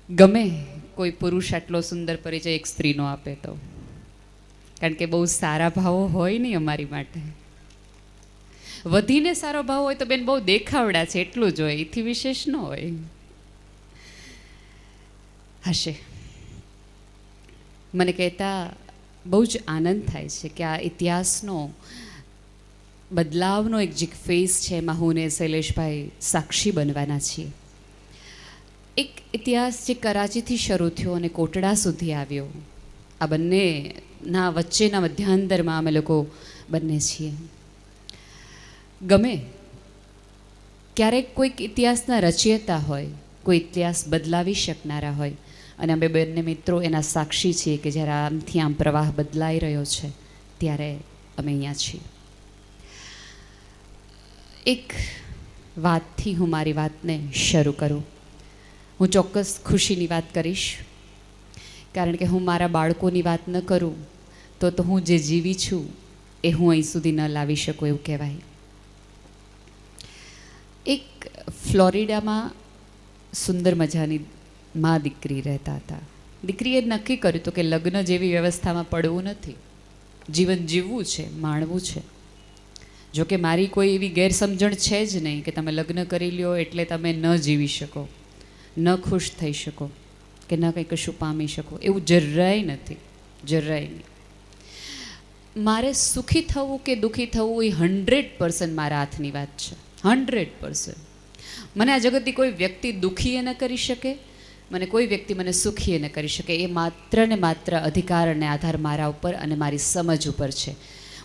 ગમે કોઈ પુરુષ આટલો સુંદર પરિચય એક સ્ત્રીનો આપે તો, કારણ કે બહુ સારા ભાવો હોય નહીં અમારી માટે. વધીને સારો ભાવ હોય તો બેન બહુ દેખાવડા છે એટલું જ હોય, એથી વિશેષ ન હોય. હશે. મને કહેતા બહુ જ આનંદ થાય છે કે આ ઇતિહાસનો બદલાવનો એક જે ફેઝ છે એમાં હું ને શૈલેષભાઈ સાક્ષી બનવાના છીએ. એક ઇતિહાસ જે કરાચીથી શરૂ થયો અને કોટડા સુધી આવ્યો, આ બંનેના વચ્ચેના મધ્યાંતરમાં અમે લોકો બંને છીએ. ગમે ક્યારેક કોઈક ઇતિહાસના રચયિતા હોય, કોઈ ઇતિહાસ બદલાવી શકનારા હોય, અને અમે બંને મિત્રો એના સાક્ષી છીએ કે જ્યારે આમથી આમ પ્રવાહ બદલાઈ રહ્યો છે ત્યારે અમે અહીંયા છીએ. એક વાતથી હું મારી વાતને શરૂ કરું. હું ચોક્કસ ખુશીની વાત કરીશ, કારણ કે હું મારા બાળકોની વાત ન કરું તો હું જે જીવી છું એ હું અહીં સુધી ન લાવી શકું એવું કહેવાય. એક ફ્લોરિડામાં સુંદર મજાની મા દીકરી રહેતા હતા. દીકરીએ નક્કી કર્યું હતું કે લગ્ન જેવી વ્યવસ્થામાં પડવું નથી, જીવન જીવવું છે, માણવું છે. જોકે મારી કોઈ એવી ગેરસમજણ છે જ નહીં કે તમે લગ્ન કરી લ્યો એટલે તમે ન જીવી શકો, ન ખુશ થઈ શકો કે ન કંઈ કશું પામી શકો, એવું જરાય નથી, જરાય નહીં. મારે સુખી થવું કે દુઃખી થવું એ 100% મારા હાથની વાત છે, 100%. મને આ જગતની કોઈ વ્યક્તિ દુઃખી ન કરી શકે, મને કોઈ વ્યક્તિ મને સુખી ન કરી શકે. એ માત્ર ને માત્ર અધિકાર અને આધાર મારા ઉપર અને મારી સમજ ઉપર છે.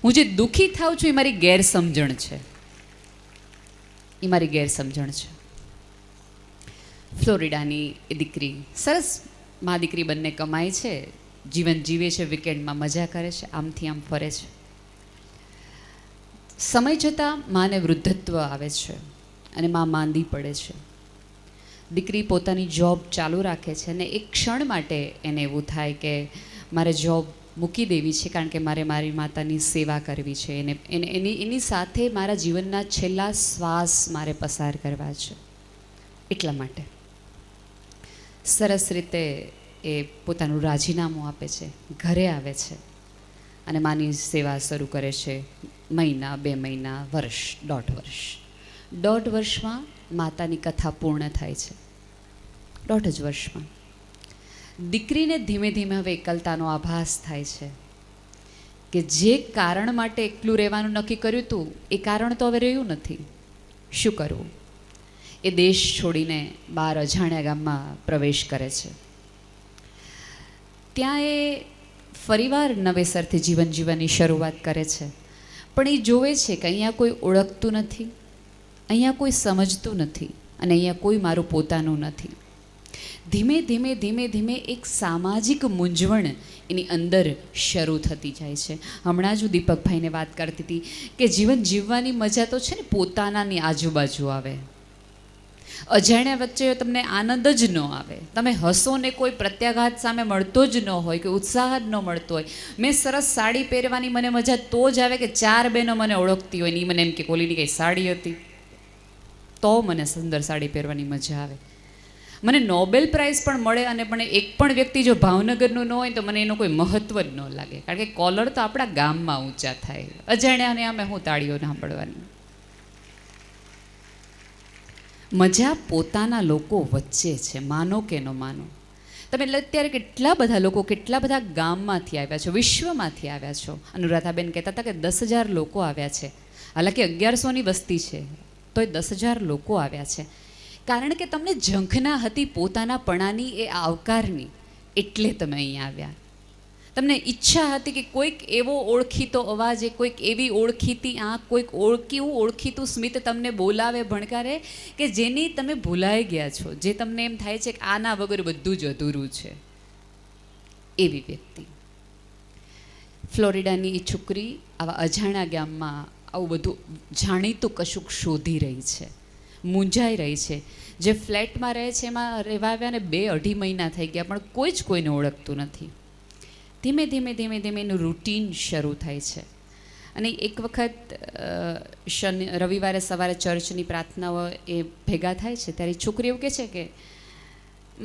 હું જે દુઃખી થાઉં છું એ મારી ગેરસમજણ છે, એ મારી ગેરસમજણ છે. ફ્લોરિડાની એ દીકરી સરસ મા દીકરી બંને કમાય છે, જીવન જીવે છે, વીકેન્ડમાં મજા કરે છે, આમથી આમ ફરે છે. સમય જતાં માને વૃદ્ધત્વ આવે છે અને મા માંદી પડે છે. દીકરી પોતાની જોબ ચાલુ રાખે છે અને એક ક્ષણ માટે એને એવું થાય કે મારે જોબ મૂકી દેવી છે, કારણ કે મારે મારી માતાની સેવા કરવી છે, એની સાથે મારા જીવનના છેલ્લા શ્વાસ મારે પસાર કરવા છે. એટલા માટે સરસ રીતે એ પોતાનું રાજીનામું આપે છે, ઘરે આવે છે અને માની સેવા શરૂ કરે છે. મહિના, 2 મહિના, વર્ષ, 1.5 વર્ષ. 1.5 વર્ષમાં માતાની કથા પૂર્ણ થાય છે. 1.5 વર્ષમાં દીકરીને ધીમે ધીમે હવે એકલતાનો આભાસ થાય છે કે જે કારણ માટે એકલું રહેવાનું નક્કી કર્યું હતું એ કારણ તો હવે રહ્યું નથી. શું કરવું? એ દેશ છોડીને બહાર અજાણ્યા ગામમાં પ્રવેશ કરે છે. ત્યાં એ ફરીવાર નવેસરથી જીવન જીવવાની શરૂઆત કરે છે. પણ એ જોવે છે કે અહીંયા કોઈ ઓળખતું નથી, અહીંયા કોઈ સમજતું નથી અને અહીંયા કોઈ મારું પોતાનું નથી. ધીમે ધીમે ધીમે ધીમે એક સામાજિક મૂંઝવણ એની અંદર શરૂ થતી જાય છે. હમણાં જ હું દીપકભાઈને વાત કરતી હતી કે જીવન જીવવાની મજા તો છે ને પોતાનાની આજુબાજુ આવે, અજાણ્યા વચ્ચે તમને આનંદ જ ન આવે. તમે હસો ને કોઈ પ્રત્યાઘાત સામે મળતો જ ન હોય, કોઈ ઉત્સાહ જ ન મળતો હોય. મેં સરસ સાડી પહેરવાની મને મજા તો જ આવે કે 4 બહેનો મને ઓળખતી હોય ને એ મને એમ કે કોલીની કંઈ સાડી હતી, તો મને સુંદર સાડી પહેરવાની મજા આવે. મને નોબેલ પ્રાઇઝ પણ મળે અને પણ એક પણ વ્યક્તિ જો ભાવનગરનું ન હોય તો મને એનું કોઈ મહત્વ જ ન લાગે, કારણ કે કોલર તો આપણા ગામમાં ઊંચા થાય, અજાણ્યાને અમે હું તાળીઓ સાંભળવાની. મજા પોતાના લોકો વચ્ચે છે, માનો કે ન માનો. તમે અત્યારે કેટલા બધા લોકો કેટલા બધા ગામમાંથી આવ્યા છો, વિશ્વમાંથી આવ્યા છો. અનુરાધાબેન કહેતા હતા કે 10,000 લોકો આવ્યા છે. હાલાંકि 1100ની વસ્તી છે તોય 10,000 લોકો આવ્યા છે. કારણ કે તમને ઝંખના હતી પોતાના પણાની, એ આવકારની, એટલે તમે અહીંયા આવ્યા. તમને ઈચ્છા હતી કે કોઈક એવો ઓળખીતો અવાજ, કોઈક એવી ઓળખીતી આંખ, કોઈક ઓળખીતું સ્મિત તમને બોલાવે, ભણકારે, કે જેની તમે ભૂલાઈ ગયા છો, જે તમને એમ થાય છે કે આના વગર બધું જ અધૂરું છે. એવી વ્યક્તિ ફ્લોરિડાની એ છોકરી આવા અજાણ્યા ગામમાં આવું બધું જાણીતું કશુંક શોધી રહી છે, મૂંઝાઈ રહી છે. જે ફ્લેટમાં રહે છે એમાં રહેવા આવ્યાને 2-2.5 મહિના થઈ ગયા, પણ કોઈ જ કોઈને ઓળખતું નથી. ધીમે ધીમે ધીમે ધીમે એનું રૂટીન શરૂ થાય છે. અને એક વખત રવિવારે સવારે ચર્ચની પ્રાર્થનાઓ એ ભેગા થાય છે ત્યારે છોકરી એવું કહે છે કે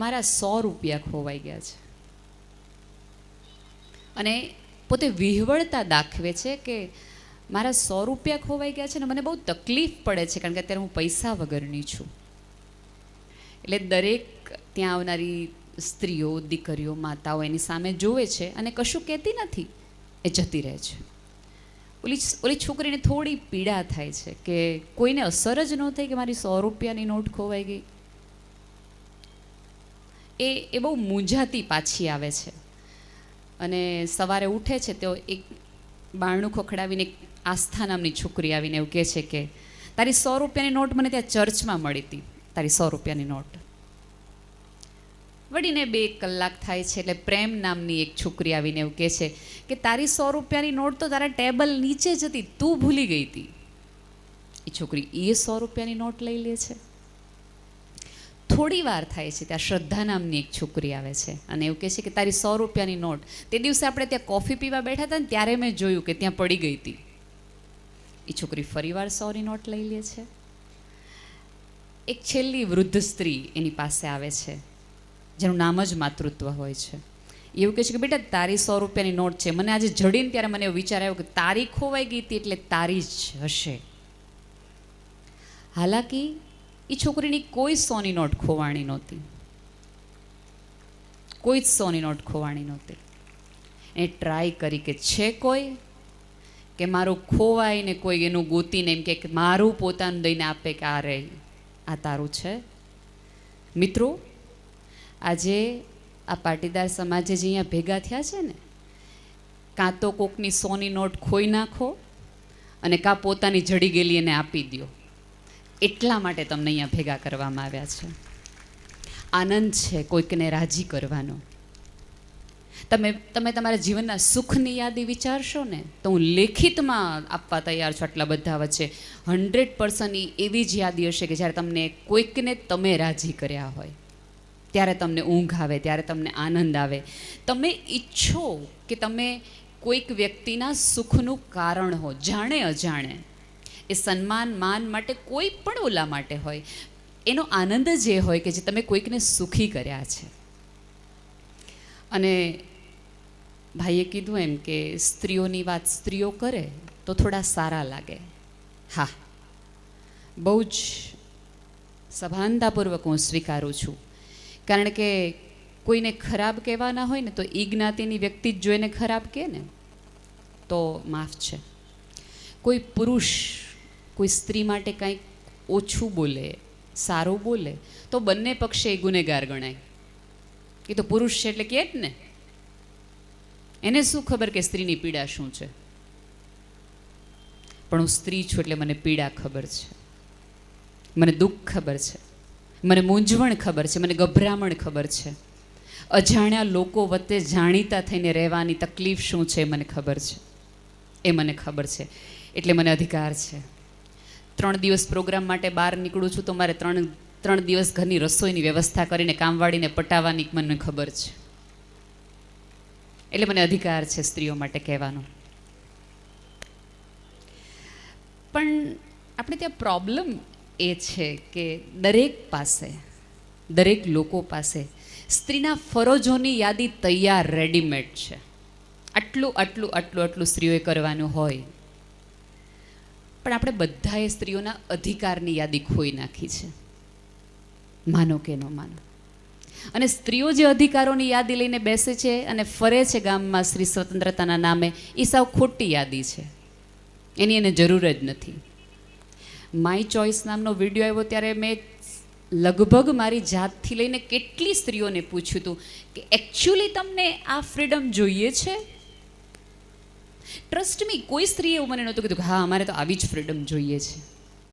મારા 100 રૂપિયા ખોવાઈ ગયા છે. અને પોતે વિહવળતા દાખવે છે કે મારા 100 રૂપિયા ખોવાઈ ગયા છે ને મને બહુ તકલીફ પડે છે, કારણ કે અત્યારે હું પૈસા વગરની છું. એટલે દરેક ત્યાં આવનારી સ્ત્રીઓ, દીકરીઓ, માતાઓ એની સામે જોવે છે અને કશું કહેતી નથી, એ જતી રહે છે. ઓલી છોકરીને થોડી પીડા થાય છે કે કોઈને અસર જ ન થઈ કે મારી 100 રૂપિયાની નોટ ખોવાઈ ગઈ. એ બહુ મૂંઝાતી પાછી આવે છે. અને સવારે ઉઠે છે તો એક બારણું ખખડાવીને એક આસ્થા નામની છોકરી આવીને એવું કહે છે કે તારી 100 રૂપિયાની નોટ મને ત્યાં ચર્ચમાં મળી હતી, તારી 100 રૂપિયાની નોટ. વળીને 2 કલાક થાય છે એટલે પ્રેમ નામની એક છોકરી આવીને એવું કહે છે કે તારી 100 રૂપિયાની નોટ તો તારા ટેબલ નીચે જ હતી, તું ભૂલી ગઈ હતી. એ છોકરી 100 રૂપિયાની નોટ લઈ લે છે. થોડી વાર થાય છે ત્યાં શ્રદ્ધા નામની એક છોકરી આવે છે અને એવું કહે છે કે તારી 100 રૂપિયાની નોટ તે દિવસે આપણે ત્યાં કોફી પીવા બેઠા હતા ને ત્યારે મેં જોયું કે ત્યાં પડી ગઈ હતી. એ છોકરી ફરીવાર 100ની નોટ લઈ લે છે. એક છેલ્લી વૃદ્ધ સ્ત્રી એની પાસે આવે છે જેનું નામ જ માતૃત્વ હોય છે. એવું કહે છે કે બેટા તારી 100 રૂપિયાની નોટ છે. મને આજે જડીને ત્યારે મને એવો વિચાર આવ્યો કે તારી ખોવાઈ ગઈ હતી એટલે તારી જ હશે. હાલાકી એ છોકરીની કોઈ 100ની નોટ ખોવાણી નહોતી, કોઈ જ 100ની નોટ ખોવાણી નહોતી. એ ટ્રાય કરી કે છે કોઈ કે મારું ખોવાઈને કોઈ એનું ગોતીને એમ કે મારું પોતાનું દઈને આપે કે આ રે આ તારું છે. મિત્રો, આજે આ પાટીદાર સમાજે જે અહીંયા ભેગા થયા છે ને, કાં તો કોકની 100ની નોટ ખોઈ નાખો અને કાં પોતાની જડી ગયેલી એને આપી દો. એટલા માટે તમને અહીંયા ભેગા કરવામાં આવ્યા છે. આનંદ છે કોઈકને રાજી કરવાનો. તમે તમારા જીવનના સુખની યાદી વિચારશો ને તો હું લેખિતમાં આપવા તૈયાર છું. આટલા બધા વચ્ચે 100% એવી જ યાદી હશે કે જ્યારે તમને કોઈકને તમે રાજી કર્યા હોય, ત્યારે તમને ઊંઘ આવે, ત્યારે તમને આનંદ આવે. તમે ઈચ્છો કે તમે કોઈક વ્યક્તિના સુખનું કારણ હો, જાણે અજાણે. એ સન્માન માન માટે કોઈ પણ ઓલા માટે હોય, એનો આનંદ જ એ હોય કે જે તમે કોઈકને સુખી કર્યા છે. અને ભાઈએ કીધું એમ કે સ્ત્રીઓની વાત સ્ત્રીઓ કરે તો થોડા સારા લાગે. હા, બહુ જ સભાનતાપૂર્વક હું સ્વીકારું છું. કારણ કે કોઈને ખરાબ કહેવાના હોય ને તો એ જ્ઞાતિની વ્યક્તિ જ જોઈને ખરાબ કહે ને તો માફ છે. કોઈ પુરુષ કોઈ સ્ત્રી માટે કંઈક ઓછું બોલે, સારું બોલે તો બંને પક્ષે એ ગુનેગાર ગણાય. એ તો પુરુષ છે એટલે કહે જ ને, એને શું ખબર કે સ્ત્રીની પીડા શું છે. પણ હું સ્ત્રી છું એટલે મને પીડા ખબર છે, મને દુઃખ ખબર છે, મને મૂંઝવણ ખબર છે, મને ગભરામણ ખબર છે. અજાણ્યા લોકો વચ્ચે જાણીતા થઈને રહેવાની તકલીફ શું છે મને ખબર છે. એ મને ખબર છે એટલે મને અધિકાર છે. 3 દિવસ પ્રોગ્રામ માટે બહાર નીકળું છું તો મારે 3 દિવસ ઘરની રસોઈની વ્યવસ્થા કરીને કામવાળીને પટાવવાની મને ખબર છે. એટલે મને અધિકાર છે સ્ત્રીઓ માટે કહેવાનો. પણ આપણે ત્યાં પ્રોબ્લેમ એ છે કે દરેક લોકો પાસે સ્ત્રીના ફરજોની યાદી તૈયાર રેડીમેડ છે. આટલું સ્ત્રીઓએ કરવાનું હોય. પણ આપણે બધાએ સ્ત્રીઓના અધિકારની યાદી ખોઈ નાખી છે, માનો કે ન માનો. અને સ્ત્રીઓ જે અધિકારોની યાદી લઈને બેસે છે અને ફરે છે ગામમાં સ્ત્રી સ્વતંત્રતાના નામે, એ સાવ ખોટી યાદી છે. એની એને જરૂર જ નથી. માય ચોઇસ નામનો વિડીયો આવ્યો ત્યારે મેં લગભગ મારી જાતથી લઈને કેટલી સ્ત્રીઓને પૂછ્યું હતું કે એકચ્યુઅલી તમને આ ફ્રીડમ જોઈએ છે? ટ્રસ્ટ મી, કોઈ સ્ત્રીએ એવું મને નહોતું કીધું કે હા અમારે તો આવી જ ફ્રીડમ જોઈએ છે.